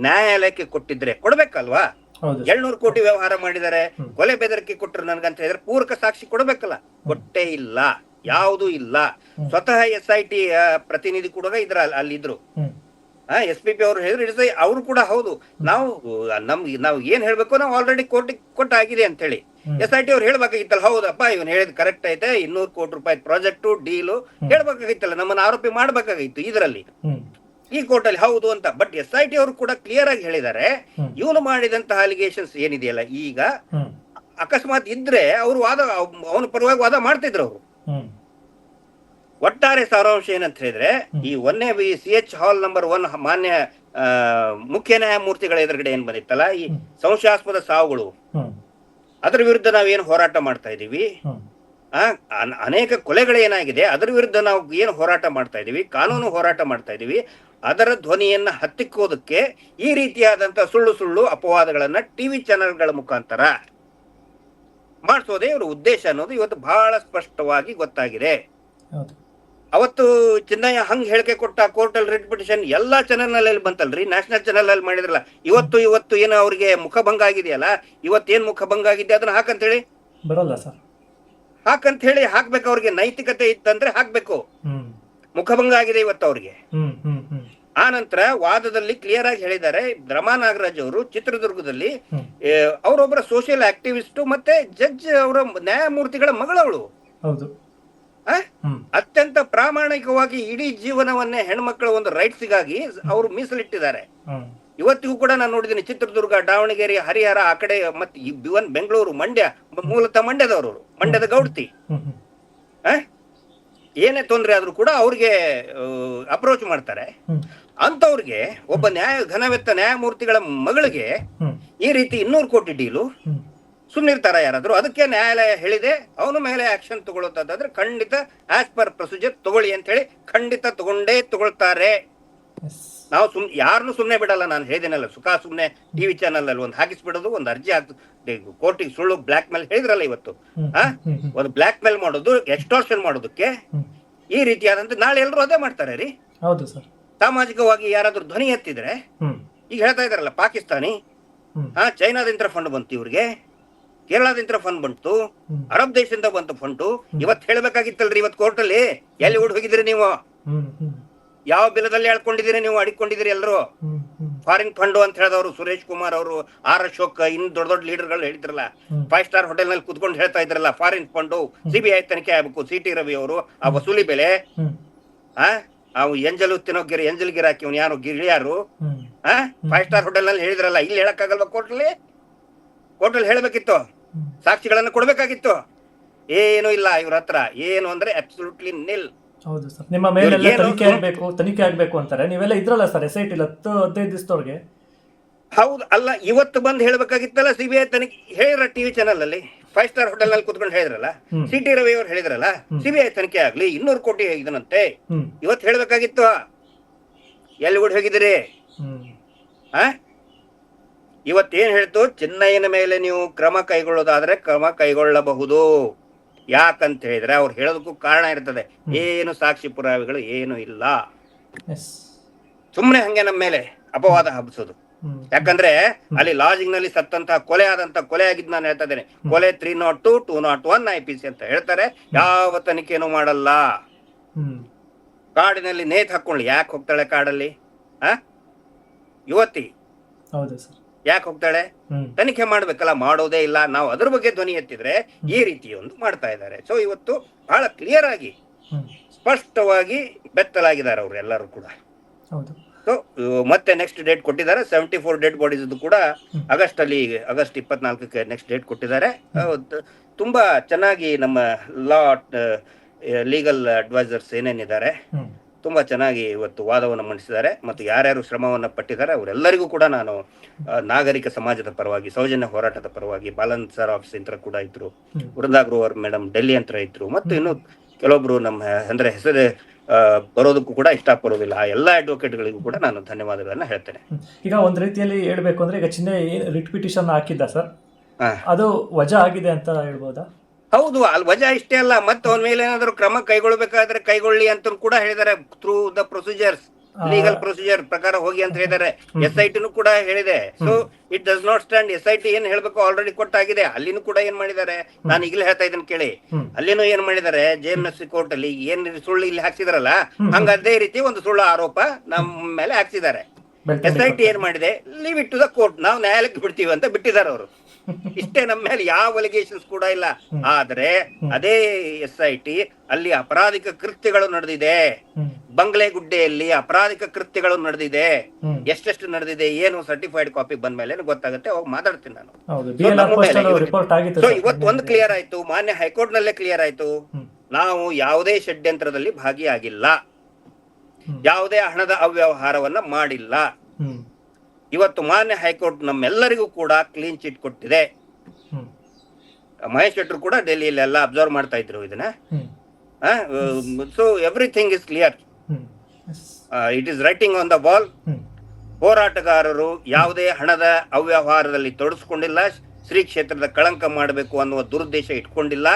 Speaker 1: ನ್ಯಾಯಾಲಯಕ್ಕೆ ಕೊಟ್ಟಿದ್ರೆ ಕೊಡ್ಬೇಕಲ್ವಾ? 700 ಕೋಟಿ ವ್ಯವಹಾರ ಮಾಡಿದ್ದಾರೆ, ಕೊಲೆ ಬೆದರಿಕೆ ಕೊಟ್ಟರು ನನ್ಗಂತ ಹೇಳಿದ್ರೆ ಪೂರಕ ಸಾಕ್ಷಿ ಕೊಡ್ಬೇಕಲ್ಲ, ಕೊಟ್ಟೇ ಇಲ್ಲ, ಯಾವುದೂ ಇಲ್ಲ. ಸ್ವತಃ SIT ಪ್ರತಿನಿಧಿ ಕೂಡ ಅಲ್ಲಿದ್ರು. SPP ಅವರು ಹೇಳಿದ್ರು, ಅವರು ಕೂಡ ಹೌದು, ನಾವು ಏನ್ ಹೇಳ್ಬೇಕು, ನಾವು ಆಲ್ರೆಡಿ ಕೋರ್ಟಿಗೆ ಕೊಟ್ಟಾಗಿದೆ ಅಂತ ಹೇಳಿ SIT ಅವ್ರು ಹೇಳ್ಬೇಕಾಗಿತ್ತಲ್ಲ, ಹೌದಪ್ಪ ಇವನ್ ಹೇಳಿದ್ ಕರೆಕ್ಟ್ ಐತೆ, 200 ಕೋಟಿ ರೂಪಾಯಿ ಪ್ರಾಜೆಕ್ಟ್ ಡೀಲು ಹೇಳ್ಬೇಕಾಗಿತ್ತಲ್ಲ, ನಮ್ಮನ್ನ ಆರೋಪಿ ಮಾಡ್ಬೇಕಾಗಿತ್ತು ಇದರಲ್ಲಿ, ಈ ಕೋರ್ಟಲ್ಲಿ ಹೌದು ಅಂತ. ಬಟ್ SIT ಅವರು ಕೂಡ ಕ್ಲಿಯರ್ ಆಗಿ ಹೇಳಿದ್ದಾರೆ, ಇವನು ಮಾಡಿದಂತಹ ಅಲಿಗೇಷನ್ಸ್ ಏನಿದೆಯಲ್ಲ, ಈಗ ಅಕಸ್ಮಾತ್ ಇದ್ರೆ ಅವರು ಅವನ ಪರವಾಗಿ ವಾದ ಮಾಡ್ತಿದ್ರು ಅವರು. ಒಟ್ಟಾರೆ ಸಾರಾಂಶ ಏನಂತ ಹೇಳಿದ್ರೆ, ಈ CH ಹಾಲ್ ನಂಬರ್ 1 ಮಾನ್ಯ ಮುಖ್ಯ ನ್ಯಾಯಮೂರ್ತಿಗಳ ಎದುರುಗಡೆ ಏನ್ ಬಂದಿತ್ತಲ್ಲ, ಈ ಸಂಶಯಾಸ್ಪದ ಸಾವುಗಳು, ಅದರ ವಿರುದ್ಧ ನಾವೇನು ಹೋರಾಟ ಮಾಡ್ತಾ ಇದೀವಿ, ಅನೇಕ ಕೊಲೆಗಳೇನಾಗಿದೆ ಅದರ ವಿರುದ್ಧ ನಾವು ಏನು ಹೋರಾಟ ಮಾಡ್ತಾ ಇದೀವಿ, ಕಾನೂನು ಹೋರಾಟ ಮಾಡ್ತಾ ಇದೀವಿ, ಅದರ ಧ್ವನಿಯನ್ನ ಹತ್ತಿಕ್ಕೋದಕ್ಕೆ ಈ ರೀತಿಯಾದಂತಹ ಸುಳ್ಳು ಅಪವಾದಗಳನ್ನ ಟಿವಿ ಚಾನೆಲ್ಗಳ ಮುಖಾಂತರ ಮಾಡಿಸೋದೇ ಇವರ ಉದ್ದೇಶ ಅನ್ನೋದು ಇವತ್ತು ಬಹಳ ಸ್ಪಷ್ಟವಾಗಿ ಗೊತ್ತಾಗಿದೆ. ಅವತ್ತು ಚಿನ್ನಯ್ಯ ಹಂಗ್ ಹೇಳಿಕೆ ಕೊಟ್ಟ ಕೋರ್ಟಲ್ ರಿಟ್ ಪಿಟಿಷನ್ ಎಲ್ಲಾ ಚಾನೆಲ್ ನಲ್ಲಿ ಬಂತಲ್ರಿ, ನ್ಯಾಷನಲ್ ಚಾನೆಲ್ ಅಲ್ಲಿ ಮಾಡಿದ್ರಲ್ಲ. ಇವತ್ತು ಏನು ಅವ್ರಿಗೆ ಮುಖಭಂಗ ಆಗಿದೆಯಲ್ಲ, ಇವತ್ತೇನ್ ಮುಖಭಂಗ ಆಗಿದೆ ಅದನ್ನ ಹಾಕಂತ ಹೇಳಿ
Speaker 2: ಬರಲ್ಲ ಸರ್,
Speaker 1: ಹಾಕಂತ ಹೇಳಿ ಹಾಕ್ಬೇಕು. ಅವ್ರಿಗೆ ನೈತಿಕತೆ ಇತ್ತಂದ್ರೆ ಹಾಕ್ಬೇಕು. ಮುಖಭಂಗ ಆಗಿದೆ ಇವತ್ತು ಅವ್ರಿಗೆ. ಆ ನಂತರ ವಾದದಲ್ಲಿ ಕ್ಲಿಯರ್ ಆಗಿ ಹೇಳಿದ್ದಾರೆ, ರಮಾ ನಾಗರಾಜ್ ಅವರು ಚಿತ್ರದುರ್ಗದಲ್ಲಿ ಅವರೊಬ್ಬರ ಸೋಷಿಯಲ್ ಆಕ್ಟಿವಿಸ್ಟ್ ಮತ್ತೆ ಜಡ್ಜ್ ಅವರ ನ್ಯಾಯಮೂರ್ತಿಗಳ ಮಗಳವಳು. ಅತ್ಯಂತ ಪ್ರಾಮಾಣಿಕವಾಗಿ ಇಡೀ ಜೀವನವನ್ನೇ ಹೆಣ್ಮಕ್ಳ ಒಂದು ರೈಟ್ಸ್ಗಾಗಿ ಅವರು ಮೀಸಲಿಟ್ಟಿದ್ದಾರೆ. ಇವತ್ತಿಗೂ ಕೂಡ ನಾನು ನೋಡಿದ್ದೀನಿ, ಚಿತ್ರದುರ್ಗ, ದಾವಣಗೆರೆ, ಹರಿಹರ, ಆ ಕಡೆ ಮತ್ತೆ ಬೆಂಗಳೂರು, ಮಂಡ್ಯ, ಮೂಲತಃ ಮಂಡ್ಯದವರು, ಮಂಡ್ಯದ ಗೌಡ್ತಿ, ಏನೇ ತೊಂದರೆ ಆದ್ರೂ ಕೂಡ ಅವ್ರಿಗೆ ಅಪ್ರೋಚ್ ಮಾಡ್ತಾರೆ. ಅಂತವ್ರಿಗೆ ಒಬ್ಬ ಘನವೆತ್ತ ನ್ಯಾಯಮೂರ್ತಿಗಳ ಮಗಳಿಗೆ ಈ ರೀತಿ 200 ಕೋಟಿ ಡೀಲು ಸುಮ್ಮನಿರ್ತಾರ ಯಾರಾದ್ರೂ? ಅದಕ್ಕೆ ನ್ಯಾಯಾಲಯ ಹೇಳಿದೆ, ಅವನ ಮೇಲೆ ಆಕ್ಷನ್ ತಗೊಳ್ಳೋದಾದ್ರೆ ಖಂಡಿತ ಆಸ್ ಪರ್ ಪ್ರೊಸೀಜರ್ ತಗೊಳ್ಳಿ ಅಂತ ಹೇಳಿ ಖಂಡಿತ ತಗೊಳ್ತಾರೆ. ನಾವು ಯಾರನ್ನು ಸುಮ್ನೆ ಬಿಡಲ್ಲ. ನಾನು ಹೇಳಿದೇನಲ್ಲ, ಸುಮ್ನೆ ಟಿವಿ ಚಾನಲ್ ಅಲ್ಲಿ ಒಂದು ಹಾಕಿಸ್ಬಿಡೋದು, ಒಂದು ಅರ್ಜಿ ಕೋರ್ಟಿಗೆ ಸುಳ್ಳು ಬ್ಲಾಕ್ ಮೇಲ್ ಹೇಳಿದ್ರಲ್ಲ ಇವತ್ತು, ಒಂದು ಬ್ಲಾಕ್ ಮೇಲ್ ಮಾಡೋದು, ಎಕ್ಸ್ಟಾರ್ಷನ್ ಮಾಡೋದಕ್ಕೆ ಈ ರೀತಿಯಾದಂತ ನಾಳೆ ಎಲ್ಲರೂ ಅದೇ ಮಾಡ್ತಾರೆ ರೀ.
Speaker 2: ಹೌದು ಸರ್.
Speaker 1: ಸಾಮಾಜಿಕವಾಗಿ ಯಾರಾದ್ರೂ ಧ್ವನಿ ಎತ್ತಿದ್ರೆ, ಈಗ ಹೇಳ್ತಾ ಇದಾರಲ್ಲ ಪಾಕಿಸ್ತಾನಿ, ಚೈನಾದಿಂದ ಫಂಡ್ ಬಂತು ಇವ್ರಿಗೆ, ಕೇರಳದಿಂದ ಫಂಡ್ ಬಂತು, ಅರಬ್ ದೇಶದಿಂದ ಬಂತು ಫಂಡು. ಇವತ್ತು ಹೇಳ್ಬೇಕಾಗಿತ್ತಲ್ರಿ ಇವತ್ತು ಕೋರ್ಟಲ್ಲಿ, ಎಲ್ಲಿ ಓಡ್ ಹೋಗಿದ್ರಿ ನೀವು? ಯಾವ ಬಿಲದಲ್ಲಿ ಹೇಳ್ಕೊಂಡಿದ್ದೀರಿ ನೀವು? ಅಡಿಕೊಂಡಿದ್ದೀರಿ ಎಲ್ಲರೂ ಫಾರಿನ್ ಫಂಡ್ ಅಂತ ಹೇಳಿದವರು, ಸುರೇಶ್ ಕುಮಾರ್ ಅವರು, ಆರ್ ಅಶೋಕ್, ಇನ್ನು ದೊಡ್ಡ ಲೀಡರ್ಗಳು ಹೇಳಿದ್ರಲ್ಲ, 5 ಸ್ಟಾರ್ ಹೋಟೆಲ್ ನಲ್ಲಿ ಕುತ್ಕೊಂಡು ಹೇಳ್ತಾ ಇದ್ರಲ್ಲ ಫಾರಿನ್ ಫಂಡು, CBI ತನಿಖೆ ಆಗ್ಬೇಕು, CT ರವಿ ಅವರು ಆ ವಸೂಲಿ ಬೆಲೆ, ಅವು ಎಂಜಲ್ ಗಿರಾಕಿ ಅವ್ನು ಯಾರು ಗಿಳಿಯಾರು, 5 ಸ್ಟಾರ್ ಹೋಟೆಲ್ ನಲ್ಲಿ ಹೇಳಿದ್ರಲ್ಲ, ಇಲ್ಲಿ ಹೇಳಕ್ಕಾಗಲ್ವಾ? ಕೋರ್ಟಲ್ಲಿ ಹೇಳ್ಬೇಕಿತ್ತು, ಸಾಕ್ಷಿಗಳನ್ನ ಕೊಡ್ಬೇಕಾಗಿತ್ತು. ಏನು ಇಲ್ಲ ಇವ್ರ ಹತ್ರ, ಏನು ಅಂದ್ರೆ ಅಬ್ಸಲ್ಯೂಟ್ಲಿ ನಿಲ್.
Speaker 2: ಹೌದು ಸರ್, ನಿಮ್ಮ ಮೇಲೆ ತನಿಖೆ ಆಗ್ಬೇಕು ಅಂತಾರೆ. ನೀವೆಲ್ಲ ಇದ್ರಲ್ಲ ಸರ್ SIT 10-15 ದಿವಸದವ್ರಿಗೆ.
Speaker 1: ಹೌದು, ಅಲ್ಲ ಇವತ್ತು ಬಂದು ಹೇಳ್ಬೇಕಾಗಿತ್ತಲ್ಲ, CBI ತನಿಖೆ ಹೇಳಿದ್ರ ಟಿವಿ ಚಾನಲ್ ಅಲ್ಲಿ, 5 ಸ್ಟಾರ್ ಹೋಟೆಲ್ ನಲ್ಲಿ ಕುತ್ಕೊಂಡು ಹೇಳಿದ್ರಲ್ಲ, CT ರವಿ ಅವ್ರು ಹೇಳಿದ್ರಲ್ಲ, CBI ತನಿಖೆ ಆಗ್ಲಿ, 200 ಕೋಟಿ ಇದನ್ನಂತೆ, ಇವತ್ತು ಹೇಳ್ಬೇಕಾಗಿತ್ತು. ಎಲ್ಲಿ ಓಡಿ ಹೋಗಿದ್ದೀರಿ? ಇವತ್ತೇನ್ ಹೇಳ್ತು, ಚಿನ್ನಯ್ಯನ ಮೇಲೆ ನೀವು ಕ್ರಮ ಕೈಗೊಳ್ಳೋದಾದ್ರೆ ಕ್ರಮ ಕೈಗೊಳ್ಳಬಹುದು. ಯಾಕಂತ ಹೇಳಿದ್ರೆ ಅವ್ರು ಹೇಳೋದಕ್ಕೂ ಕಾರಣ ಇರ್ತದೆ, ಏನು ಸಾಕ್ಷಿ ಪುರಾವೆಗಳು ಏನು ಇಲ್ಲ, ಸುಮ್ನೆ ಹಂಗೆ ನಮ್ಮ ಮೇಲೆ ಅಪವಾದ ಹಬ್ಬಿಸೋದು. ಯಾಕಂದ್ರೆ ಅಲ್ಲಿ ಲಾಜಿಂಗ್ ನಲ್ಲಿ ಸತ್ತಂತಹ ಕೊಲೆ ಆಗಿದ್ ನಾನು ಹೇಳ್ತಾ ಇದ್ದೇನೆ, ಕೊಲೆ 302, 201 IPC ಅಂತ ಹೇಳ್ತಾರೆ. ಯಾವ ತನಿಖೆನೂ ಮಾಡಲ್ಲ. ಕಾಡಿನಲ್ಲಿ ನೇತ್ ಹಾಕೊಳ್ಳಿ, ಯಾಕೆ ಹೋಗ್ತಾಳೆ ಕಾಡಲ್ಲಿ? ಯುವತಿ ಯಾಕೆ ಹೋಗ್ತಾಳೆ? ತನಿಖೆ ಮಾಡ್ಬೇಕಲ್ಲ, ಮಾಡೋದೇ ಇಲ್ಲ. ನಾವು ಅದ್ರ ಬಗ್ಗೆ ಧ್ವನಿ ಎತ್ತಿದ್ರೆ ಈ ರೀತಿ ಒಂದು ಮಾಡ್ತಾ ಇದ್ದಾರೆ. ಸೊ ಇವತ್ತು ಬಹಳ ಕ್ಲಿಯರ್ ಆಗಿ ಸ್ಪಷ್ಟವಾಗಿ ಬೆತ್ತಲಾಗಿದ್ದಾರೆ ಅವರು ಎಲ್ಲರೂ ಕೂಡ. ಸೊ ಮತ್ತೆ ನೆಕ್ಸ್ಟ್ ಡೇಟ್ ಕೊಟ್ಟಿದ್ದಾರೆ. 74 ಡೆಡ್ ಬಾಡೀಸ್ ಕೂಡ ಆಗಸ್ಟ್ 24ಕ್ಕೆ ನೆಕ್ಸ್ಟ್ ಡೇಟ್ ಕೊಟ್ಟಿದ್ದಾರೆ. ತುಂಬಾ ಚೆನ್ನಾಗಿ ನಮ್ಮ ಲಾ ಲೀಗಲ್ ಅಡ್ವೈಸರ್ಸ್ ಏನೇನಿದ್ದಾರೆ ತುಂಬಾ ಚೆನ್ನಾಗಿ ಇವತ್ತು ವಾದವನ್ನು ಮಂಡಿಸಿದ್ದಾರೆ. ಮತ್ತು ಯಾರ್ಯಾರು ಶ್ರಮವನ್ನು ಪಟ್ಟಿದ್ದಾರೆ ಅವರೆಲ್ಲರಿಗೂ ಕೂಡ ನಾನು ನಾಗರಿಕ ಸಮಾಜದ ಪರವಾಗಿ, ಸೌಜನ್ಯ ಹೋರಾಟದ ಪರವಾಗಿ, ಬಾಲನ್ ಸರ್ ಆಫೀಸ್ ಅಂತ ಕೂಡ ಇದ್ರು, ವೃಂದಾ ಗ್ರೋವರ್ ಮೇಡಮ್ ಡೆಲ್ಲಿ ಅಂತ ಇದ್ರು, ಮತ್ತು ಇನ್ನು ಕೆಲವೊಬ್ರು ನಮ್ಮ ಅಂದ್ರೆ ಹೆಸರು ಬರೋದಕ್ಕೂ ಕೂಡ ಇಷ್ಟಪಡೋದಿಲ್ಲ ಆ ಎಲ್ಲ ಅಡ್ವೊಕೇಟ್ಗಳಿಗೂ ಕೂಡ ನಾನು ಧನ್ಯವಾದಗಳನ್ನ ಹೇಳ್ತೇನೆ.
Speaker 2: ಈಗ ಒಂದ್ ರೀತಿಯಲ್ಲಿ ಹೇಳ್ಬೇಕು ಅಂದ್ರೆ ಈಗ ಚಿನ್ನ ರಿಟ್ ಪಿಟಿಷನ್ ಹಾಕಿದ್ದ ಸರ್, ಅದು ವಜಾ ಆಗಿದೆ ಅಂತ ಹೇಳ್ಬೋದಾ?
Speaker 1: ಹೌದು, ಅಲ್ಲಿ ವಜಾ ಇಷ್ಟೇ ಅಲ್ಲ, ಮತ್ತೆ ಅವನ ಮೇಲೆ ಏನಾದ್ರು ಕ್ರಮ ಕೈಗೊಳ್ಳಬೇಕಾದ್ರೆ ಕೈಗೊಳ್ಳಿ ಅಂತ ಕೂಡ ಹೇಳಿದ್ದಾರೆ. Through the procedures, legal procedure ಪ್ರಕಾರ ಹೋಗಿ ಅಂತ ಹೇಳಿದ್ದಾರೆ. SIT ಕೂಡ ಹೇಳಿದೆ. So it does not stand. SIT ಏನ್ ಹೇಳ್ಬೇಕು ಆಲ್ರೆಡಿ ಕೊಟ್ಟಾಗಿದೆ. ಅಲ್ಲಿನೂ ಕೂಡ ಏನ್ ಮಾಡಿದ್ದಾರೆ, ನಾನು ಈಗಲೇ ಹೇಳ್ತಾ ಇದ್ದೀನಿ ಕೇಳಿ, ಅಲ್ಲಿನೂ ಏನ್ ಮಾಡಿದ್ದಾರೆ, JMS ಕೋರ್ಟ್ ಅಲ್ಲಿ ಏನ್ ಸುಳ್ಳು ಇಲ್ಲಿ ಹಾಕ್ಸಿದಾರಲ್ಲ, ಹಂಗ ಅದೇ ರೀತಿ ಒಂದು ಸುಳ್ಳು ಆರೋಪ ನಮ್ಮ ಮೇಲೆ ಹಾಕ್ಸಿದ್ದಾರೆ. SIT ಏನ್ ಮಾಡಿದೆ, leave it to the court, ನಾವು ನ್ಯಾಯಾಲಯಕ್ಕೆ ಬಿಡ್ತೀವಿ ಅಂತ ಬಿಟ್ಟಿದ್ದಾರೆ ಅವರು. ಇಷ್ಟೇ, ನಮ್ಮ ಮೇಲೆ ಯಾವ ಅಲಿಗೇಷನ್ಸ್ ಕೂಡ ಇಲ್ಲ. ಆದ್ರೆ ಅದೇ SIT ಅಲ್ಲಿ ಅಪರಾಧಿಕ ಕೃತ್ಯಗಳು ನಡೆದಿದೆ, ಬಂಗ್ಲೆಗುಡ್ಡೆಯಲ್ಲಿ ಅಪರಾಧಿಕ ಕೃತ್ಯಗಳು ನಡೆದಿದೆ, ಎಷ್ಟೆಷ್ಟು ನಡೆದಿದೆ ಏನು ಸರ್ಟಿಫೈಡ್ ಕಾಪಿ ಬಂದ ಮೇಲೆ ಗೊತ್ತಾಗುತ್ತೆ. ಹೋಗಿ ಮಾತಾಡ್ತೀನಿ ನಾನು. ಸೊ ಇವತ್ತು ಒಂದು ಕ್ಲಿಯರ್ ಆಯ್ತು, ಮಾನ್ಯ ಹೈಕೋರ್ಟ್ ನಲ್ಲೇ ಕ್ಲಿಯರ್ ಆಯ್ತು, ನಾವು ಯಾವುದೇ ಷಡ್ಯಂತ್ರದಲ್ಲಿ ಭಾಗಿಯಾಗಿಲ್ಲ, ಯಾವುದೇ ಹಣದ ಅವ್ಯವಹಾರವನ್ನ ಮಾಡಿಲ್ಲ. ಇವತ್ತು ಮಾನ್ಯ ಹೈಕೋರ್ಟ್ ನಮ್ಮೆಲ್ಲರಿಗೂ ಕೂಡ ಕ್ಲೀನ್ ಚಿಟ್ ಕೊಟ್ಟಿದೆ. ಮಹೇಶ್ ಶೆಟ್ಟರು ಕೂಡ ಡೆಲ್ಲಿಯಲ್ಲಿ ಎಲ್ಲ ಅಬ್ಸರ್ವ್ ಮಾಡ್ತಾ ಇದ್ರು ಇದನ್ನ. So everything is clear, it is writing on the wall. ಹೋರಾಟಗಾರರು ಯಾವುದೇ ಹಣದ ಅವ್ಯವಹಾರದಲ್ಲಿ ತೊಡಗಿಸ್ಕೊಂಡಿಲ್ಲ, ಶ್ರೀ ಕ್ಷೇತ್ರದ ಕಳಂಕ ಮಾಡಬೇಕು ಅನ್ನುವ ದುರುದ್ದೇಶ ಇಟ್ಕೊಂಡಿಲ್ಲ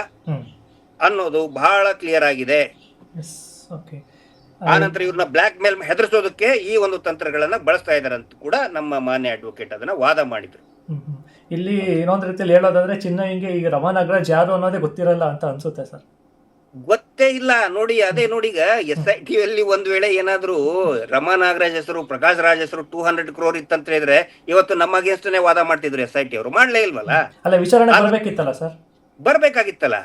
Speaker 1: ಅನ್ನೋದು ಬಹಳ ಕ್ಲಿಯರ್ ಆಗಿದೆ. ಆ ನಂತರ ಇವ್ರನ್ನ ಬ್ಲಾಕ್ ಮೇಲ್ ಹೆದರ್ಸೋದಕ್ಕೆ ಈ ಒಂದು ತಂತ್ರಗಳನ್ನ ಬಳಸ್ತಾ ಇದಾರೆ ಅಂತ ಕೂಡ ನಮ್ಮ ಮಾನ್ಯ ಅಡ್ವೊಕೇಟ್ ಅದನ್ನ ವಾದ ಮಾಡಿದ್ರು.
Speaker 2: ಇಲ್ಲಿ ಇನ್ನೊಂದು ರೀತಿಯಲ್ಲಿ ಹೇಳೋದಾದ್ರೆ ಚಿನ್ನಯ್ಯಂಗೆ ಈಗ ರಮಾ ನಾಗರಾಜ್ ಯಾರು ಅನ್ನೋದೇ ಗೊತ್ತಿರಲ್ಲ ಅಂತ ಅನ್ಸುತ್ತೆ ಸರ್.
Speaker 1: ಗೊತ್ತೇ ಇಲ್ಲ ನೋಡಿ. ಅದೇ ನೋಡಿ, ಈಗ SIT ಅಲ್ಲಿ ಒಂದ್ ವೇಳೆ ಏನಾದ್ರು ರಮಾ ನಾಗರಾಜ್ ಹೆಸರು, ಪ್ರಕಾಶ್ ರಾಜ್ ಹೆಸರು 200 crore ಇತ್ತಂತ ಹೇಳಿದ್ರೆ ಇವತ್ತು ನಮ್ಮ ಅಗೇನ್ಸ್ಟ್ನೇ ವಾದ ಮಾಡ್ತಿದ್ರು. SIT ಅವರು ಮಾಡ್ಲೇ ಇಲ್ವಲ್ಲ.
Speaker 2: ಅಲ್ಲ, ವಿಚಾರಣೆ ಬರ್ಬೇಕಿತ್ತಲ್ಲ ಸರ್,
Speaker 1: ಬರ್ಬೇಕಾಗಿತ್ತಲ್ಲ.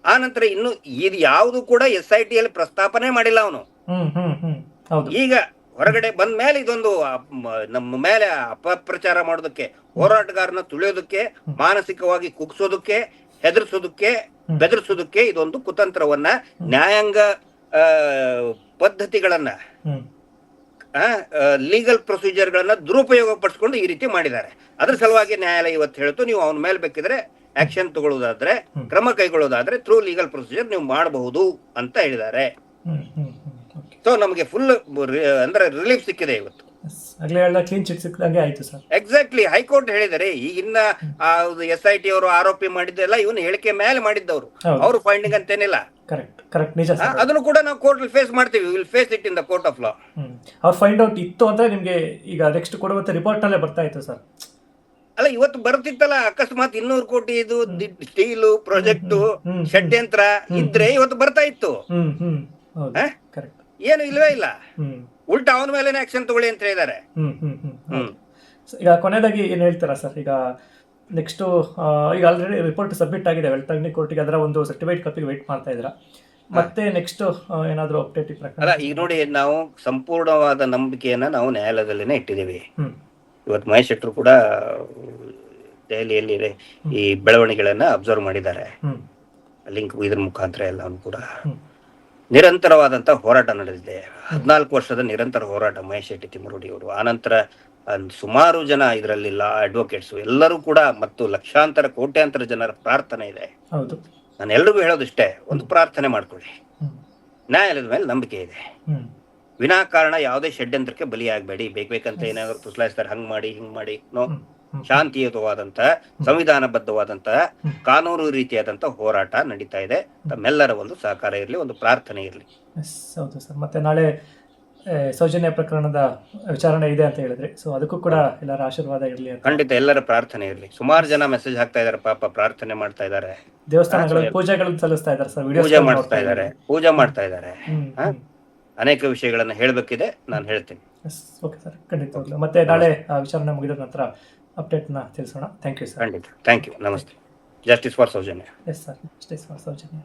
Speaker 1: ಆ ನಂತರ ಇನ್ನು ಇದು ಯಾವುದು ಕೂಡ SIT ಅಲ್ಲಿ ಪ್ರಸ್ತಾಪನೆ ಮಾಡಿಲ್ಲ ಅವನು. ಈಗ ಹೊರಗಡೆ ಬಂದ ಮೇಲೆ ಇದೊಂದು ನಮ್ಮ ಮೇಲೆ ಅಪಪ್ರಚಾರ ಮಾಡೋದಕ್ಕೆ, ಹೋರಾಟಗಾರನ ತುಳಿಯೋದಕ್ಕೆ, ಮಾನಸಿಕವಾಗಿ ಕುಗ್ಸೋದಕ್ಕೆ, ಹೆದರ್ಸೋದಕ್ಕೆ, ಬೆದರ್ಸೋದಕ್ಕೆ ಇದೊಂದು ಕುತಂತ್ರವನ್ನ, ನ್ಯಾಯಾಂಗ ಪದ್ಧತಿಗಳನ್ನ, ಲೀಗಲ್ ಪ್ರೊಸೀಜರ್ಗಳನ್ನ ದುರುಪಯೋಗ ಪಡಿಸ್ಕೊಂಡು ಈ ರೀತಿ ಮಾಡಿದ್ದಾರೆ. ಅದ್ರ ಸಲುವಾಗಿ ನ್ಯಾಯಾಲಯ ಇವತ್ತು ಹೇಳ್ತು, ನೀವು ಅವನ ಮೇಲೆ ಬೇಕಿದ್ರೆ ಆಕ್ಷನ್ ತಗೊಳ್ಳೋದಾದ್ರೆ, ಕ್ರಮ ಕೈಗೊಳ್ಳೋದಾದ್ರೆ ಥ್ರೂ ಲೀಗಲ್ ಪ್ರೊಸೀಜರ್ ನೀವು ಮಾಡಬಹುದು ಅಂತ ಹೇಳಿದ್ದಾರೆ. ಸೊ ನಮಗೆ ಫುಲ್ ಅಂದ್ರೆ ರಿಲೀಫ್ ಸಿಕ್ಕಿದೆ ಇವತ್ತು. ಎಕ್ಸಾಕ್ಟ್ಲಿ, ಹೈಕೋರ್ಟ್ ಹೇಳಿದರೆ ಈಗ ಇನ್ನ SIT ಅವರು ಆರೋಪಿ ಮಾಡಿದ್ದೆಲ್ಲ ಇವನು ಹೇಳಿಕೆ ಮೇಲೆ ಮಾಡಿದ್ದವರು, ಅವರು ಫೈಂಡಿಂಗ್ ಅಂತೇನಿಲ್ಲ. ಅದನ್ನು ಕೂಡ ನಾವು ಕೋರ್ಟ್ ಫೇಸ್ ಮಾಡ್ತೀವಿ. Will face it in the court of law.
Speaker 2: ಅವ್ರು ಫೈಂಡ್ ಔಟ್ ಇತ್ತು ಅಂದ್ರೆ ನಿಮ್ಗೆ ಈಗ ನೆಕ್ಸ್ಟ್ ಕೊಡುವಂತ ರಿಪೋರ್ಟ್ ನಲ್ಲೇ ಬರ್ತಾ ಇತ್ತು ಸರ್.
Speaker 1: ಅಲ್ಲ, ಇವತ್ತು ಬರ್ತಿತ್ತಲ್ಲ, ಅಕಸ್ಮಾತ್ 200 ಕೋಟಿ ಇದು ಸ್ಟೀಲು ಪ್ರಾಜೆಕ್ಟ್ ಷಡ್ಯಂತ್ರ ಇದ್ರೆ ಇವತ್ತು ಬರ್ತಾ ಇತ್ತು. ಏನು ಇಲ್ವೇ ಇಲ್ಲ, ಉಲ್ಟಾ ಅವನ ಮೇಲೆ ಆಕ್ಷನ್ ತಗೊಳ್ಳಿ ಅಂತ ಹೇಳಿದ್ದಾರೆ.
Speaker 2: ಈಗ ಕೊನೆಯದಾಗಿ ಏನ್ ಹೇಳ್ತಾರ ಸರ್, ಈಗ ನೆಕ್ಸ್ಟ್ ಈಗ ಆಲ್ರೆಡಿ ರಿಪೋರ್ಟ್ ಸಬ್ಮಿಟ್ ಆಗಿದೆ ವೆಲ್ಟರ್ನಿ ಕೋರ್ಟಿಗೆ, ಅದರ ಒಂದು ಸರ್ಟಿಫೈಡ್ ಕಾಪಿಗೆ ವೇಟ್ ಮಾಡ್ತಾ ಇದ್ರ, ಮತ್ತೆ ನೆಕ್ಸ್ಟ್ ಏನಾದ್ರು ಅಪ್ಡೇಟ್ ಪ್ರಕಾರ?
Speaker 1: ಅಲ್ಲ, ಈಗ ನೋಡಿ, ನಾವು ಸಂಪೂರ್ಣವಾದ ನಂಬಿಕೆಯನ್ನ ನಾವು ನ್ಯಾಯಾಲಯದಲ್ಲಿನೇ ಇಟ್ಟಿದ್ದೀವಿ. ಇವತ್ತು ಮಹೇಶ್ ಶೆಟ್ಟರು ಕೂಡ ದೆಹಲಿಯಲ್ಲಿ ಈ ಬೆಳವಣಿಗೆಗಳನ್ನ ಅಬ್ಸರ್ವ್ ಮಾಡಿದ್ದಾರೆ. ಲಿಂಕ್ ಇದ್ರ ಮುಖಾಂತರ ಎಲ್ಲವನ್ನು ಕೂಡ ನಿರಂತರವಾದಂತ ಹೋರಾಟ ನಡೆದಿದೆ. 14 ವರ್ಷದ ನಿರಂತರ ಹೋರಾಟ ಮಹೇಶ್ ಶೆಟ್ಟಿ ತಿಮ್ಮರೋಡಿ ಅವರು. ಆನಂತರ ಸುಮಾರು ಜನ ಇದರಲ್ಲಿ ಲಾ ಅಡ್ವೊಕೇಟ್ಸ್ ಎಲ್ಲರೂ ಕೂಡ, ಮತ್ತು ಲಕ್ಷಾಂತರ ಕೋಟ್ಯಾಂತರ ಜನರ ಪ್ರಾರ್ಥನೆ ಇದೆ. ನಾನು ಎಲ್ರಿಗೂ ಹೇಳೋದಿಷ್ಟೇ, ಒಂದು ಪ್ರಾರ್ಥನೆ ಮಾಡ್ಕೊಳ್ಳಿ, ನ್ಯಾಯಾಲಯದ ಮೇಲೆ ನಂಬಿಕೆ ಇದೆ, ವಿನಾಕಾರಣ ಯಾವುದೇ ಷಡ್ಯಂತ್ರಕ್ಕೆ ಬಲಿಯಾಗಬೇಡಿ. ಬೇಕಂತ ಏನಾದ್ರು ಪುಸ್ಲಾಯಿಸ್ತಾರೆ, ಹಂಗ್ ಮಾಡಿ ಹಿಂಗ್ ಮಾಡಿ. ನೋ, ಶಾಂತಿಯುತವಾದಂತ, ಸಂವಿಧಾನಬದ್ಧವಾದಂತ, ಕಾನೂನು ರೀತಿಯಾದಂತ ಹೋರಾಟ ನಡೀತಾ ಇದೆ. ತಮ್ಮೆಲ್ಲರ ಒಂದು ಸಹಕಾರ ಇರಲಿ, ಒಂದು ಪ್ರಾರ್ಥನೆ ಇರಲಿ.
Speaker 2: ಹೌದು ಸರ್. ಮತ್ತೆ ನಾಳೆ ಸೌಜನ್ಯ ಪ್ರಕರಣದ ವಿಚಾರಣೆ ಇದೆ ಅಂತ ಹೇಳಿದ್ರಿ, ಸೊ ಅದಕ್ಕೂ ಕೂಡ ಎಲ್ಲರ ಆಶೀರ್ವಾದ ಇರಲಿ.
Speaker 1: ಖಂಡಿತ ಎಲ್ಲರ ಪ್ರಾರ್ಥನೆ ಇರಲಿ. ಸುಮಾರು ಜನ ಮೆಸೇಜ್ ಹಾಕ್ತಾ ಇದಾರೆ, ಪಾಪ ಪ್ರಾರ್ಥನೆ ಮಾಡ್ತಾ ಇದಾರೆ,
Speaker 2: ದೇವಸ್ಥಾನಗಳಲ್ಲಿ ಪೂಜೆಗಳನ್ನು ಸಲ್ಲಿಸ್ತಾ ಇದ್ದಾರೆ ಸರ್,
Speaker 1: ಪೂಜೆ ಮಾಡ್ತಾ ಇದ್ದಾರೆ. ಅನೇಕ ವಿಷಯಗಳನ್ನ ಹೇಳಬೇಕಿದೆ, ನಾನು ಹೇಳ್ತೀನಿ.
Speaker 2: ಓಕೆ ಸರ್, ಖಂಡಿತವಾಗ್ಲೂ. ಮತ್ತೆ ನಾಳೆ ವಿಚಾರಣೆ ಮುಗಿದ ನಂತರ ಅಪ್ಡೇಟ್ನ ತಿಳಿಸೋಣ. Thank you sir.
Speaker 1: ಖಂಡಿತ, ಥ್ಯಾಂಕ್ ಯು, ನಮಸ್ತೆ. Justice for Soujanya.
Speaker 2: Yes sir, justice for Soujanya.